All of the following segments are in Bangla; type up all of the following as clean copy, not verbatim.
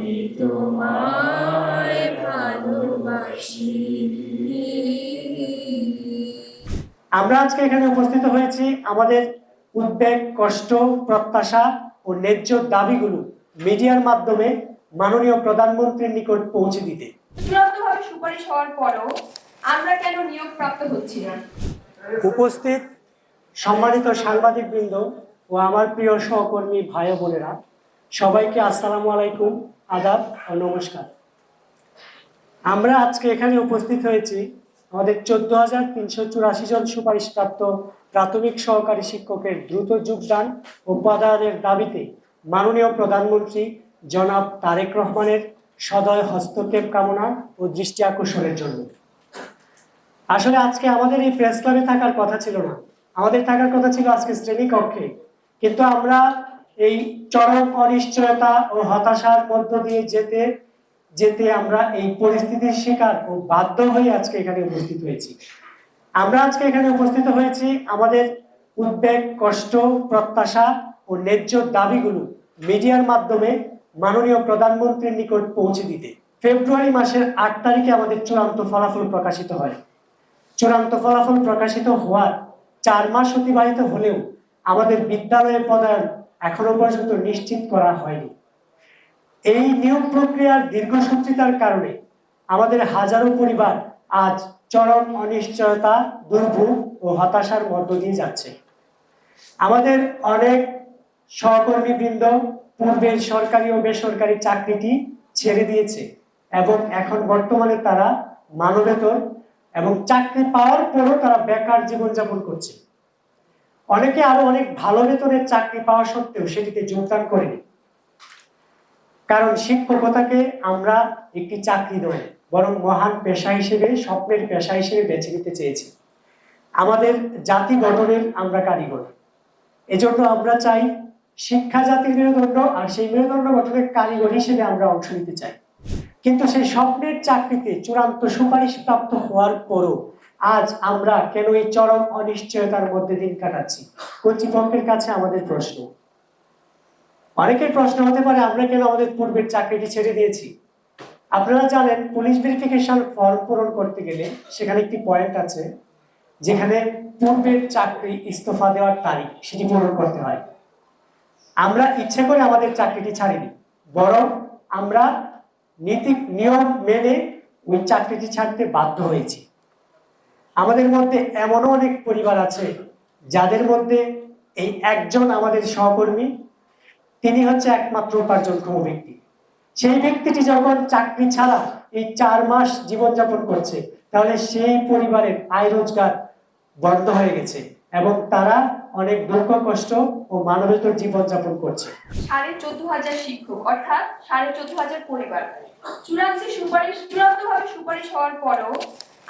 আমি তোমায় ভালোবাসি। আমরা আজকে এখানে উপস্থিত হয়েছি আমাদের উদ্বেগ, কষ্ট, প্রত্যাশা ও ন্যায্য দাবিগুলো মিডিয়ার মাধ্যমে মাননীয় প্রধানমন্ত্রীর নিকট পৌঁছে দিতে। চূড়ান্তভাবে সুপারিশ হওয়ার পরও আমরা কেন নিয়োগ প্রাপ্ত হচ্ছি না? উপস্থিত সম্মানিত সাংবাদিকবৃন্দ ও আমার প্রিয় সহকর্মী ভাই ও বোনেরা, সবাইকে আসসালামু আলাইকুম, আদাব ও নমস্কার। আমরা আজকে এখানে উপস্থিত হয়েছি আমাদের 14,384 জন সুপারিশপ্রাপ্ত প্রাথমিক সহকারী শিক্ষকের দ্রুত যোগদান ও পদায়নের দাবিতে মাননীয় প্রধানমন্ত্রী জনাব তারেক রহমানের সদয় হস্তক্ষেপ কামনা ও দৃষ্টি আকর্ষণের জন্য। আসলে আজকে আমাদের এই প্রেস ক্লাবে থাকার কথা ছিল না, আমাদের থাকার কথা ছিল আজকে শ্রেণীকক্ষে, কিন্তু আমরা এই চরম অনিশ্চয়তা ও হতাশার মধ্য দিয়ে যেতে যেতে আমরা এই পরিস্থিতির শিকার ও বাধ্য হয়ে আজকে এখানে উপস্থিত হয়েছি। আমরা আজকে এখানে উপস্থিত হয়েছি আমাদের উদ্বেগ, কষ্ট, প্রত্যাশা ও ন্যায্য দাবিগুলো মিডিয়ার মাধ্যমে মাননীয় প্রধানমন্ত্রীর নিকট পৌঁছে দিতে। ফেব্রুয়ারি মাসের 8 তারিখে আমাদের চূড়ান্ত ফলাফল প্রকাশিত হয়। চূড়ান্ত ফলাফল প্রকাশিত হওয়ার 4 মাস অতিবাহিত হলেও আমাদের বিদ্যালয়ের পদায়ন এখনো পর্যন্ত নিশ্চিত করা হয়নি। এই নিয়োগ প্রক্রিয়ার দীর্ঘসূত্রিতার কারণে আমাদের হাজারো পরিবার আজ চরম অনিশ্চয়তা, দুর্ভোগ ও হতাশার মধ্য দিয়ে যাচ্ছে। আমাদের অনেক সহকর্মীবৃন্দ পূর্বের সরকারি ও বেসরকারি চাকরিটি ছেড়ে দিয়েছে এবং এখন বর্তমানে তারা মানবেতর এবং চাকরি পাওয়ার পরও তারা বেকার জীবনযাপন করছে। অনেকে আরো অনেক ভালো বেতনের চাকরি পাওয়া সত্ত্বেও সেটিতে যোগদান করেনি, কারণ শিক্ষকতাকে আমরা একটি চাকরি নয় বরং মহান পেশা হিসেবে, স্বপ্নের পেশা হিসেবে বেছে নিতে চেয়েছি। আমাদের জাতি গঠনের আমরা কারিগর, এজন্য আমরা চাই শিক্ষা জাতির মেরুদণ্ড, আর সেই মেরুদণ্ড গঠনের কারিগর হিসেবে আমরা অংশ নিতে চাই। কিন্তু সেই স্বপ্নের চাকরিতে চূড়ান্ত সুপারিশ প্রাপ্ত হওয়ার পরও আজ আমরা কেন এই চরম অনিশ্চয়তার মধ্যে দিন কাটাচ্ছি? কর্তৃপক্ষের কাছে আমাদের প্রশ্ন। অনেকের প্রশ্ন হতে পারে আমরা কেন আমাদের পূর্বের চাকরিটি ছেড়ে দিয়েছি। আপনারা জানেন, পুলিশ ভেরিফিকেশন ফর্ম পূরণ করতে গেলে সেখানে একটি পয়েন্ট আছে যেখানে পূর্বের চাকরি ইস্তফা দেওয়ার তারিখ সেটি পূরণ করতে হয়। আমরা ইচ্ছে করে আমাদের চাকরিটি ছাড়িনি, বরং আমরা নীতি নিয়ম মেনে ওই চাকরিটি ছাড়তে বাধ্য হয়েছি। আমাদের মধ্যে এমনও অনেক পরিবার আছে যাদের মধ্যে এই একজন আমাদের সহকর্মী, তিনি হচ্ছে একমাত্র উপার্জনক্ষম ব্যক্তি। সেই ব্যক্তিটি যখন চাকরি ছাড়া এই 4 মাস জীবনযাপন করছে, তাহলে সেই পরিবারের আয় রোজগার বন্ধ হয়ে গেছে এবং তারা অনেক দুঃখ, কষ্ট ও মানবেতর জীবনযাপন করছে। 14,500 শিক্ষক অর্থাৎ 14,500 পরিবার চূড়ান্তভাবে সুপারিশ হওয়ার পরও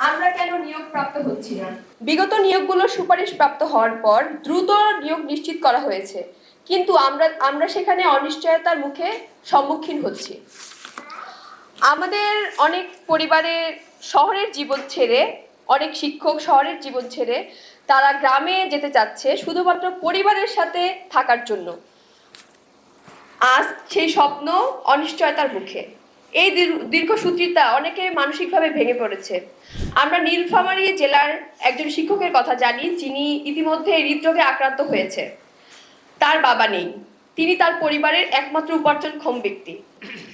আমরা কেন নিয়োগ প্রাপ্ত হচ্ছি না? বিগত নিয়োগগুলো সুপারিশ প্রাপ্ত হওয়ার পর দ্রুত নিয়োগ নিশ্চিত করা হয়েছে, কিন্তু আমরা সেখানে অনিশ্চয়তার মুখে সম্মুখীন হচ্ছি। আমাদের অনেক পরিবারের শহরের জীবন ছেড়ে, অনেক শিক্ষক শহরের জীবন ছেড়ে তারা গ্রামে যেতে চাচ্ছে শুধুমাত্র পরিবারের সাথে থাকার জন্য। আজ সেই স্বপ্ন অনিশ্চয়তার মুখে। এই দীর্ঘসূত্রিতা অনেকে মানসিকভাবে ভেঙে পড়েছে। আমরা নীলফামারী জেলার একজন শিক্ষকের কথা জানি, যিনি ইতিমধ্যে হৃদরোগে আক্রান্ত হয়েছে। তার বাবা নেই, তিনি তার পরিবারের একমাত্র উপার্জনক্ষম ব্যক্তি।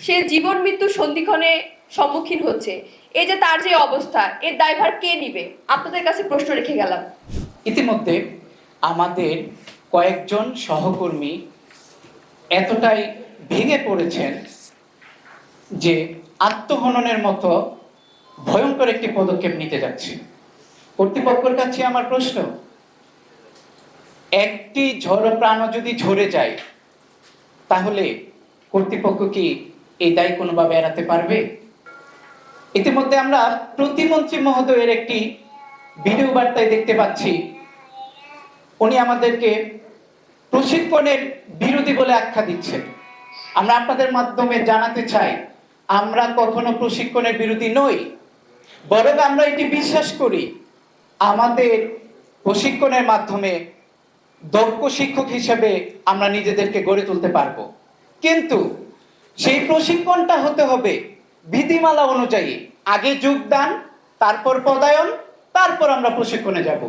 সে জীবন মৃত্যুর সন্ধিক্ষণে সম্মুখীন হচ্ছে। এই যে তার যে অবস্থা, এর দায়ভার কে নিবে? আপনাদের কাছে প্রশ্ন রেখে গেলাম। ইতিমধ্যে আমাদের কয়েকজন সহকর্মী এতটাই ভেঙে পড়েছেন যে আত্মহননের মতো ভয়ঙ্কর একটি পদক্ষেপ নিতে যাচ্ছে। কর্তৃপক্ষের কাছে আমার প্রশ্ন, একটি ঝড় প্রাণ যদি ঝরে যায় তাহলে কর্তৃপক্ষ কি এই দায় কোনোভাবে এড়াতে পারবে? ইতিমধ্যে আমরা প্রতিমন্ত্রী মহোদয়ের একটি ভিডিও বার্তায় দেখতে পাচ্ছি, উনি আমাদেরকে প্রশিক্ষণের বিরোধী বলে আখ্যা দিচ্ছেন। আমরা আপনাদের মাধ্যমে জানাতে চাই, আমরা কখনো প্রশিক্ষণের বিরোধী নই, বরং আমরা এটি বিশ্বাস করি আমাদের প্রশিক্ষণের মাধ্যমে দক্ষ শিক্ষক হিসেবে আমরা নিজেদেরকে গড়ে তুলতে পারবো। কিন্তু সেই প্রশিক্ষণটা হতে হবে বিধিমালা অনুযায়ী। আগে যোগদান, তারপর পদায়ন, তারপর আমরা প্রশিক্ষণে যাব।